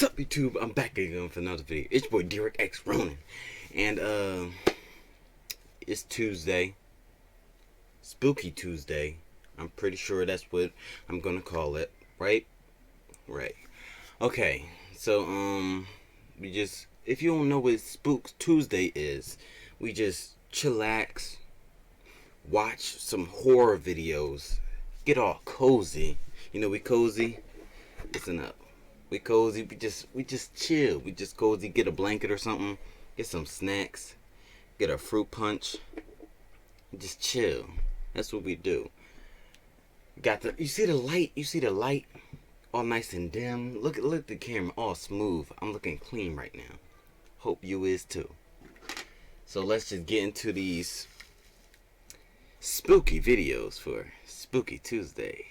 What's up, YouTube? I'm back again for another video. It's your boy Derek X Ronin, and it's Tuesday, Spooky Tuesday. I'm pretty sure that's what I'm gonna call it, right? Right. Okay. So if you don't know what Spook Tuesday is, we just chillax, watch some horror videos, get all cozy. You know, we cozy. Listen up. We cozy. We just chill. We just cozy. Get a blanket or something. Get some snacks. Get a fruit punch. Just chill. That's what we do. You see the light? You see the light? All nice and dim. Look at the camera. All smooth. I'm looking clean right now. Hope you is too. So let's just get into these spooky videos for Spooky Tuesday.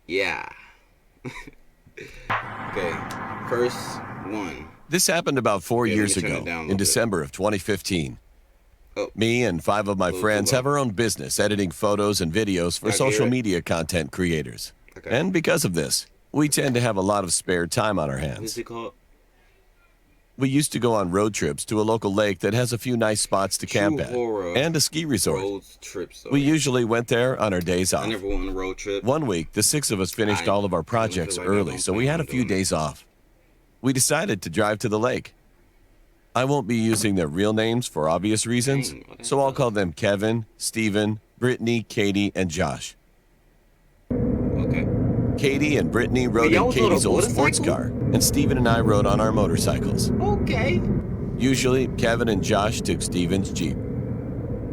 Yeah. Okay, first one. This happened about 4 years ago, in December of 2015. Me and 5 of my friends have our own business editing photos and videos for social media content creators. Okay. And because of this, we tend to have a lot of spare time on our hands. What's it called? We used to go on road trips to a local lake that has a few nice spots to camp at, and a ski resort. We usually went there on our days off. I never went on a road trip. One week, the 6 of us finished all of our projects early, so we had a few days off. We decided to drive to the lake. I won't be using their real names for obvious reasons, so I'll call them Kevin, Steven, Brittany, Katie, and Josh. Okay. Katie and Brittany rode in Katie's old sports car, and Steven and I rode on our motorcycles. Okay. Usually, Kevin and Josh took Steven's Jeep.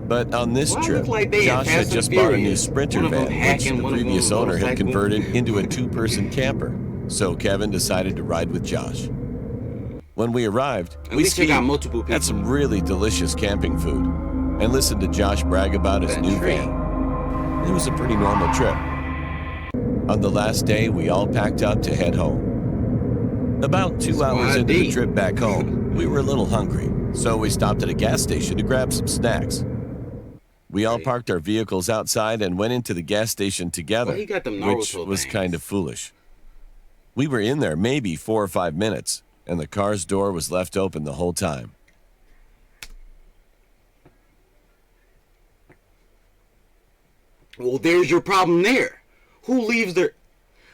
But on this trip, Josh had just bought a new Sprinter van, which the previous owner had converted into a 2-person camper, so Kevin decided to ride with Josh. When we arrived, we skied, had some really delicious camping food, and listened to Josh brag about his new van. It was a pretty normal trip. On the last day, we all packed up to head home. About 2 hours into the trip back home, we were a little hungry, so we stopped at a gas station to grab some snacks. We all parked our vehicles outside and went into the gas station together, which was kind of foolish. We were in there maybe 4 or 5 minutes, and the car's door was left open the whole time. Well, there's your problem there. Who leaves their...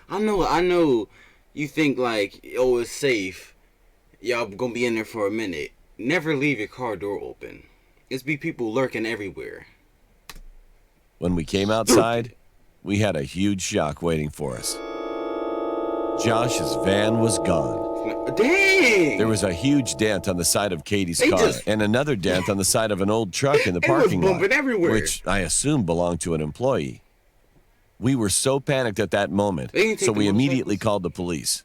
I know you think like, oh, it's safe. Y'all gonna be in there for a minute. Never leave your car door open. It's be people lurking everywhere. When we came outside, we had a huge shock waiting for us. Josh's van was gone. Dang! There was a huge dent on the side of Katie's car and another dent on the side of an old truck in the parking lot, which I assume belonged to an employee. We were so panicked at that moment, so we immediately called the police.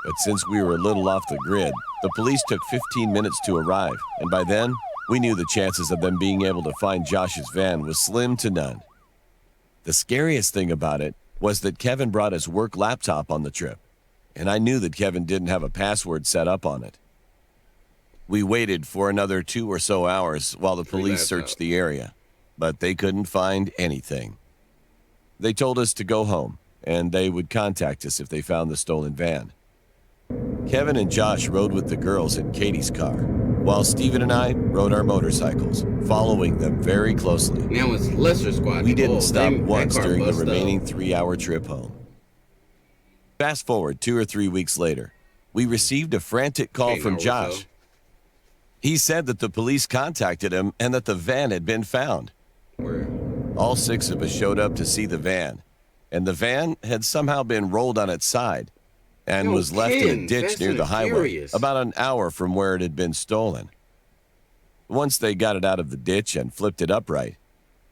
But since we were a little off the grid, the police took 15 minutes to arrive, and by then, we knew the chances of them being able to find Josh's van was slim to none. The scariest thing about it was that Kevin brought his work laptop on the trip, and I knew that Kevin didn't have a password set up on it. We waited for another 2 or so hours while the police searched the area, but they couldn't find anything. They told us to go home, and they would contact us if they found the stolen van. Kevin and Josh rode with the girls in Katie's car, while Steven and I rode our motorcycles, following them very closely. Now it's lesser squad. We didn't stop once during the remaining 3-hour trip home. Fast forward 2 or 3 weeks later, we received a frantic call from Josh. He said that the police contacted him and that the van had been found. All 6 of us showed up to see the van, and the van had somehow been rolled on its side and was left in a ditch near the highway, about an hour from where it had been stolen. Once they got it out of the ditch and flipped it upright,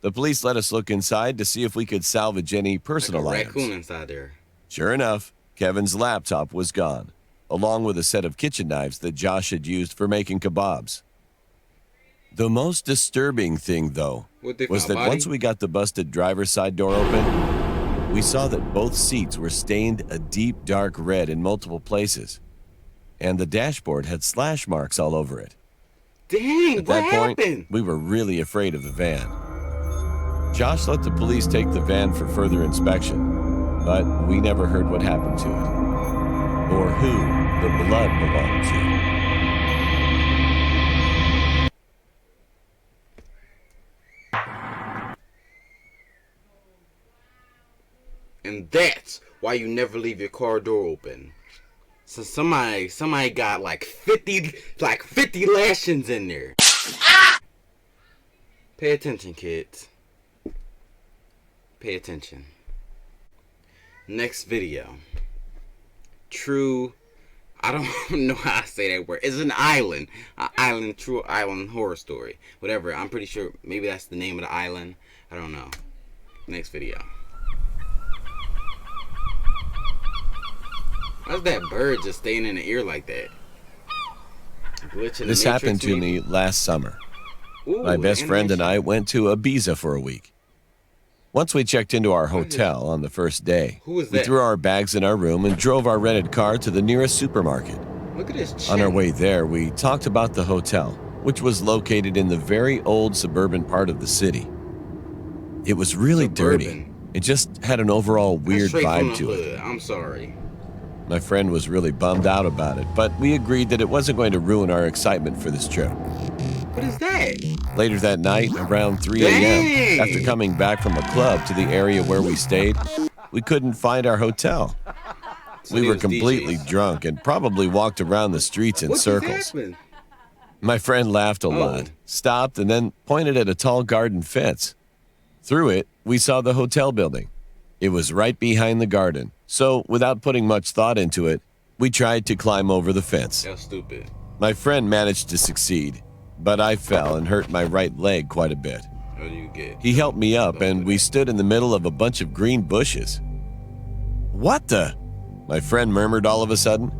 the police let us look inside to see if we could salvage any personal items. Raccoon inside there. Sure enough, Kevin's laptop was gone, along with a set of kitchen knives that Josh had used for making kebabs. The most disturbing thing, though, was that once we got the busted driver's side door open, we saw that both seats were stained a deep dark red in multiple places, and the dashboard had slash marks all over it. Dang, at that point, we were really afraid of the van. Josh let the police take the van for further inspection, but we never heard what happened to it. or who the blood belonged to. And that's why you never leave your car door open. So somebody got like 50 lashings in there. Pay attention, kids. Pay attention. Next video. True, I don't know how to say that word. It's an island. True island horror story. Whatever, I'm pretty sure maybe that's the name of the island. I don't know. Next video. How's that bird just staying in the ear like that? This happened to me last summer. Ooh, my best friend and I went to Ibiza for a week. Once we checked into our hotel on the first day, we threw our bags in our room and drove our rented car to the nearest supermarket. Look at his chin. On our way there, we talked about the hotel, which was located in the very old suburban part of the city. It was really dirty. It just had an overall weird vibe to it. I'm sorry. My friend was really bummed out about it, but we agreed that it wasn't going to ruin our excitement for this trip. What is that? Later that night, around 3 a.m., after coming back from a club to the area where we stayed, we couldn't find our hotel. So we were completely drunk and probably walked around the streets in circles. My friend laughed a lot, stopped, and then pointed at a tall garden fence. Through it, we saw the hotel building. It was right behind the garden, so without putting much thought into it, we tried to climb over the fence. That's stupid. My friend managed to succeed, but I fell and hurt my right leg quite a bit. What do you get? He helped me up, and we stood in the middle of a bunch of green bushes. What the? My friend murmured all of a sudden.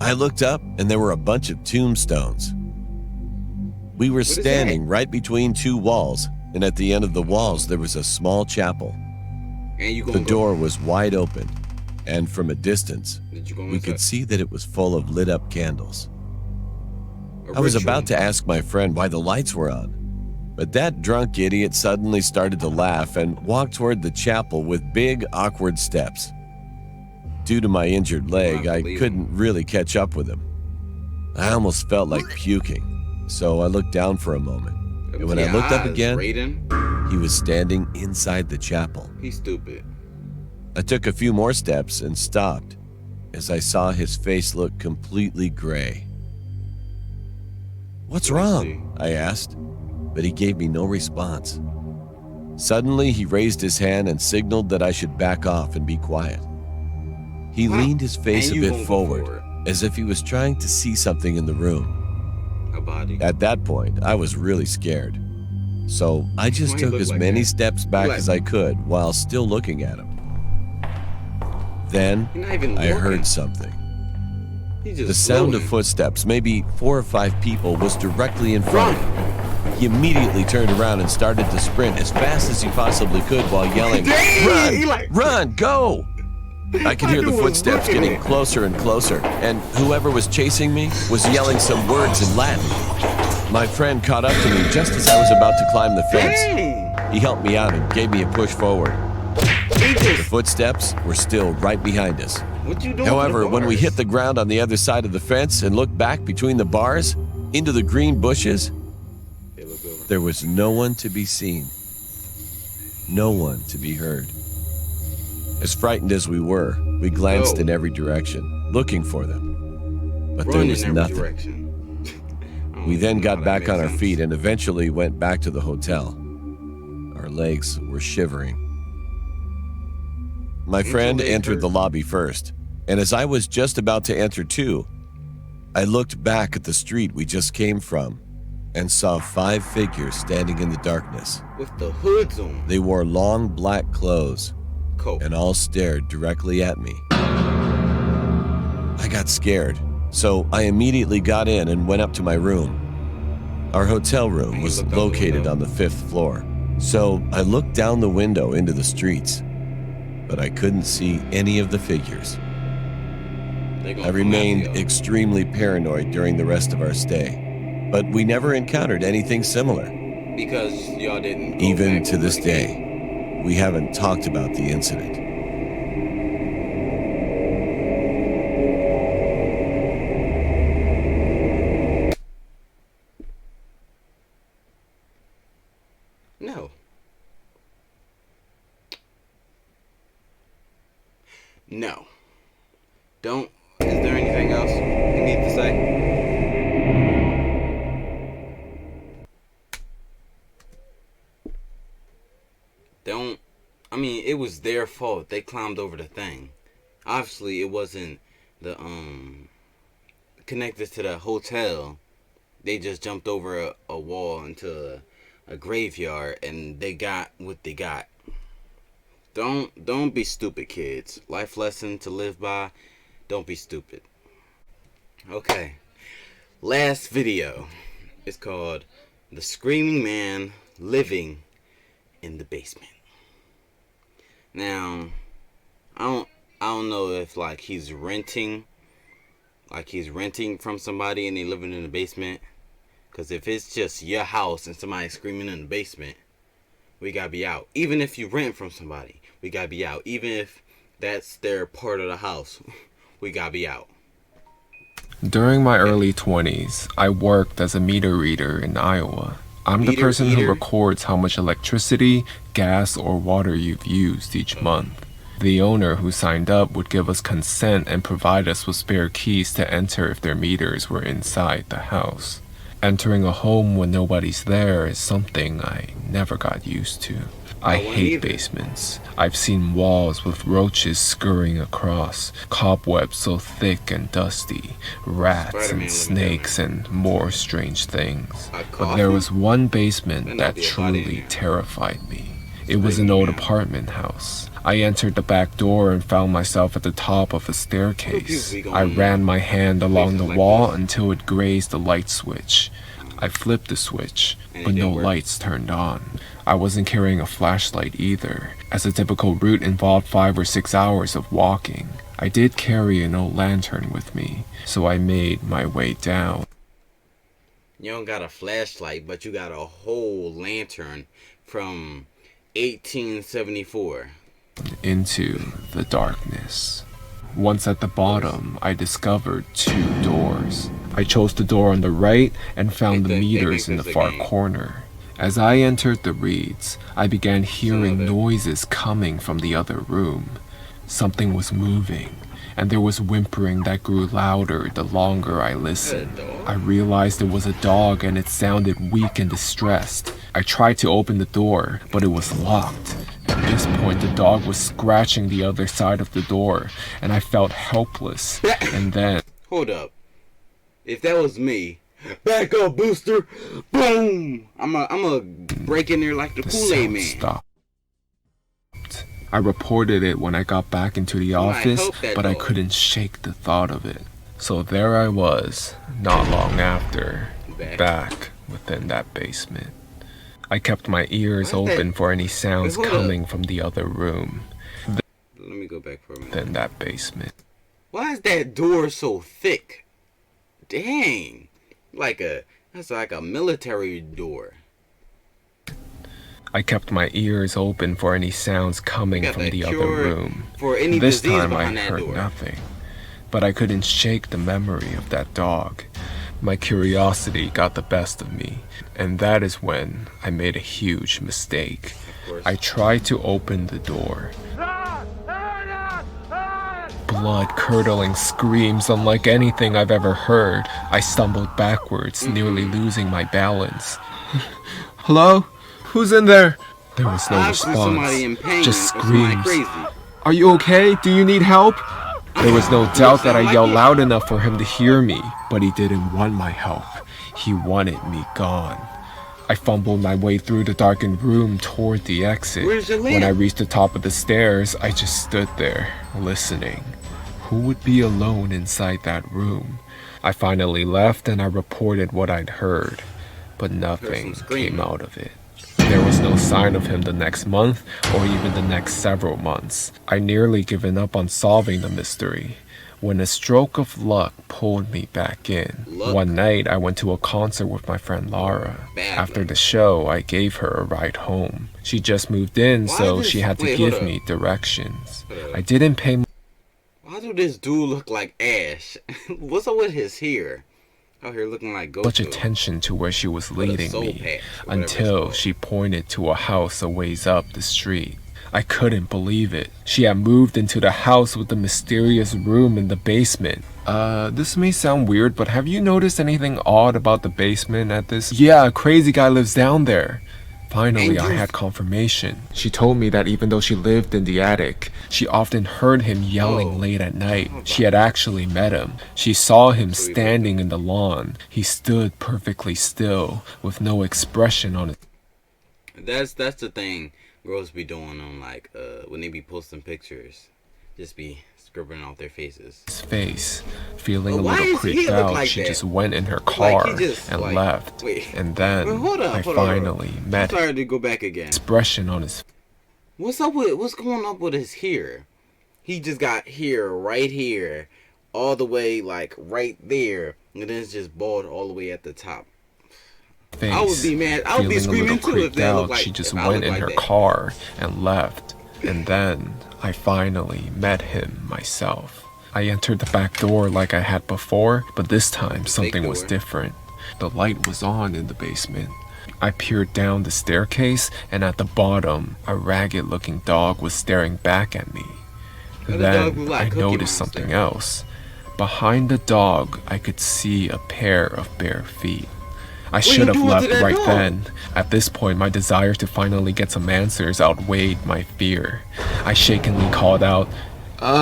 I looked up, and there were a bunch of tombstones. We were standing right between two walls, and at the end of the walls, there was a small chapel. The door was wide open, and from a distance, we could see that it was full of lit-up candles. I was about to ask my friend why the lights were on, but that drunk idiot suddenly started to laugh and walked toward the chapel with big, awkward steps. Due to my injured leg, I couldn't really catch up with him. I almost felt like puking, so I looked down for a moment, and when I looked up again, he was standing inside the chapel. He's stupid. I took a few more steps and stopped as I saw his face look completely gray. "What's wrong?" I asked, but he gave me no response. Suddenly, he raised his hand and signaled that I should back off and be quiet. He leaned his face a bit forward, as if he was trying to see something in the room. A body. At that point, I was really scared. So I just took as many steps back as I could while still looking at him. Then I heard something. The sound of footsteps, maybe 4 or 5 people, was directly in front of him. He immediately turned around and started to sprint as fast as he possibly could while yelling, "Run! Run! Go!" I could hear the footsteps getting closer and closer, and whoever was chasing me was yelling some words in Latin. My friend caught up to me just as I was about to climb the fence. He helped me out and gave me a push forward. The footsteps were still right behind us. However, when we hit the ground on the other side of the fence and looked back between the bars into the green bushes, there was no one to be seen, no one to be heard. As frightened as we were, we glanced in every direction, looking for them, but there was nothing. We then got back on our feet and eventually went back to the hotel. Our legs were shivering. My friend entered the lobby first, and as I was just about to enter too, I looked back at the street we just came from and saw 5 figures standing in the darkness. With the hoods on. They wore long black clothes and all stared directly at me. I got scared, so I immediately got in and went up to my room. Our hotel room was located on the 5th floor, so I looked down the window into the streets, but I couldn't see any of the figures. I remained extremely paranoid during the rest of our stay, but we never encountered anything similar. Because y'all didn't. Even to this day, we haven't talked about the incident. Is there anything else you need to say? I mean, it was their fault. They climbed over the thing. Obviously, it wasn't the connected to the hotel. They just jumped over a wall into a graveyard, and they got what they got. Don't be stupid, kids. Life lesson to live by: don't be stupid. Okay, last video. It's called "The Screaming Man Living in the Basement." Now, I don't know if like he's renting from somebody and they living in the basement. Cause if it's just your house and somebody screaming in the basement, we gotta be out. Even if you rent from somebody, we gotta be out. Even if that's their part of the house, we gotta be out. During my early 20s, I worked as a meter reader in Iowa. I'm the person who records how much electricity, gas, or water you've used each month. The owner who signed up would give us consent and provide us with spare keys to enter if their meters were inside the house. Entering a home when nobody's there is something I never got used to. I hate basements. I've seen walls with roaches scurrying across, cobwebs so thick and dusty, rats and snakes and more strange things. But there was one basement that truly terrified me. It was an old apartment house. I entered the back door and found myself at the top of a staircase. I ran my hand along the wall until it grazed the light switch. I flipped the switch, but no lights turned on. I wasn't carrying a flashlight either, as the typical route involved 5 or 6 hours of walking. I did carry an old lantern with me, so I made my way down. You don't got a flashlight, but you got a whole lantern from 1874. Into the darkness. Once at the bottom, I discovered 2 doors. I chose the door on the right and found the meters in the far corner. As I entered the reads, I began hearing noises coming from the other room. Something was moving, and there was whimpering that grew louder the longer I listened. I realized it was a dog and it sounded weak and distressed. I tried to open the door, but it was locked. At this point, the dog was scratching the other side of the door, and I felt helpless. And then... Hold up. If that was me, back up, Booster! Boom! I'm a break in there like the Kool-Aid Man. Stopped. I reported it when I got back into the office, but I couldn't shake the thought of it. So there I was, not long after, back within that basement. I kept my ears open for any sounds coming from the other room. Let me go back for a minute. Then that basement. Why is that door so thick? Dang. That's like a military door. I kept my ears open for any sounds coming from the other room. This time I heard nothing, but I couldn't shake the memory of that dog. My curiosity got the best of me, and that is when I made a huge mistake. I tried to open the door. Blood-curdling screams unlike anything I've ever heard. I stumbled backwards, nearly losing my balance. Hello? Who's in there? There was no response, just screams. Are you okay? Do you need help? There was no doubt that I yelled loud enough for him to hear me, but he didn't want my help. He wanted me gone. I fumbled my way through the darkened room toward the exit. When I reached the top of the stairs, I just stood there, listening. Who would be alone inside that room? I finally left and I reported what I'd heard, but nothing came out of it. There was no sign of him the next month or even the next several months. I nearly given up on solving the mystery when a stroke of luck pulled me back in. One night, I went to a concert with my friend Laura. After the show, I gave her a ride home. She just moved in, so she had to give me directions. I didn't pay Why do this dude look like Ash? What's up with his hair? Out here looking like Goku. Much attention to where she was leading me until she pointed to a house a ways up the street. I couldn't believe it. She had moved into the house with the mysterious room in the basement. This may sound weird, but have you noticed anything odd about the basement at this? Yeah, a crazy guy lives down there. Finally, I had confirmation. She told me that even though she lived in the attic, she often heard him yelling late at night. She had actually met him. She saw him standing in the lawn. He stood perfectly still, with no expression on his... That's the thing girls be doing on, like, when they be posting pictures. Just be scribbling off their faces. His face, feeling a little creeped out, like she just went in her car and left. And then I finally met him. Sorry to go back again. Expression on his... What's going up with his hair? He just got hair right here, all the way like right there, and then it's just bald all the way at the top. Face, I would be mad. I would be screaming too if that looked like. She just went in her car and left. And then I finally met him myself. I entered the back door like I had before, but this time something was different. The light was on in the basement. I peered down the staircase, and at the bottom, a ragged-looking dog was staring back at me. Then I noticed something else. Behind the dog, I could see a pair of bare feet. I should have left right then. At this point, my desire to finally get some answers outweighed my fear. I shakingly called out,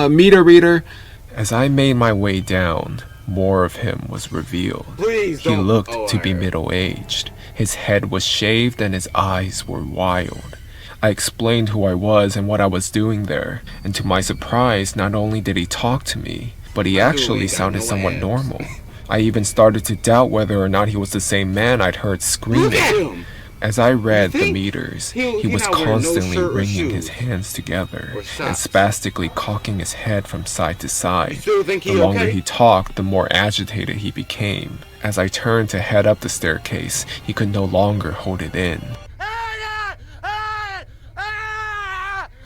meter reader. As I made my way down, more of him was revealed. He looked to be middle-aged. His head was shaved and his eyes were wild. I explained who I was and what I was doing there, and to my surprise, not only did he talk to me, but he actually sounded somewhat normal. I even started to doubt whether or not he was the same man I'd heard screaming. As I read the meters, he was constantly wringing his hands together and spastically cocking his head from side to side. The longer he talked, the more agitated he became. As I turned to head up the staircase, he could no longer hold it in.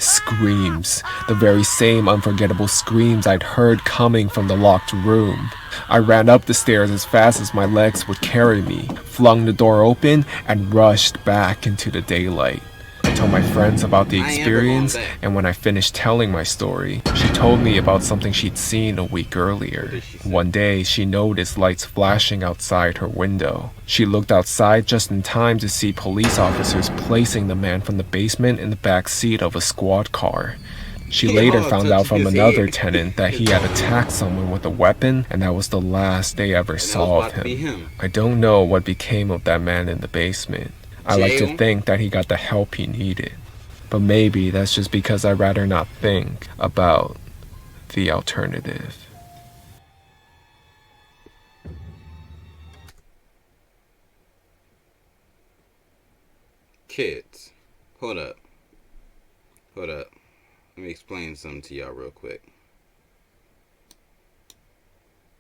Screams, the very same unforgettable screams I'd heard coming from the locked room. I ran up the stairs as fast as my legs would carry me, flung the door open, and rushed back into the daylight. I told my friends about the experience, and when I finished telling my story, she told me about something she'd seen a week earlier. One day, she noticed lights flashing outside her window. She looked outside just in time to see police officers placing the man from the basement in the back seat of a squad car. She later found out from another tenant that he had attacked someone with a weapon, and that was the last they ever saw of him. I don't know what became of that man in the basement. I like to think that he got the help he needed. But maybe that's just because I'd rather not think about the alternative. Kids, hold up. Let me explain something to y'all real quick.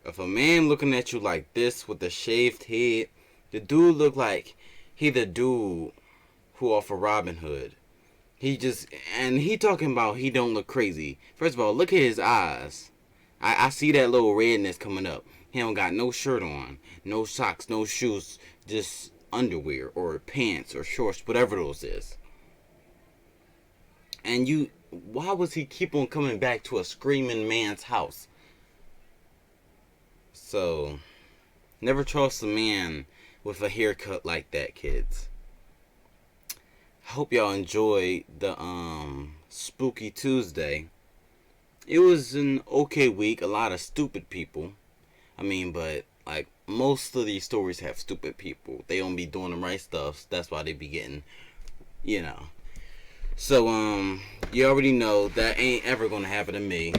If a man looking at you like this with a shaved head, the dude look like he the dude who off of Robin Hood. He talking about he don't look crazy. First of all, look at his eyes. I see that little redness coming up. He don't got no shirt on, no socks, no shoes, just underwear or pants or shorts, whatever those is. And why was he keep on coming back to a screaming man's house? So, never trust a man with a haircut like that, kids. I hope y'all enjoyed the Spooky Tuesday. It was an okay week. A lot of stupid people. But like most of these stories have stupid people. They don't be doing the right stuff. That's why they be getting, So you already know that ain't ever gonna happen to me.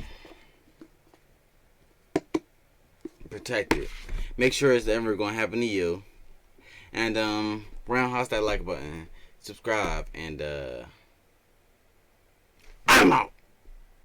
Protect it. Make sure it's ever gonna happen to you. And roundhouse that like button, subscribe, and I'm out.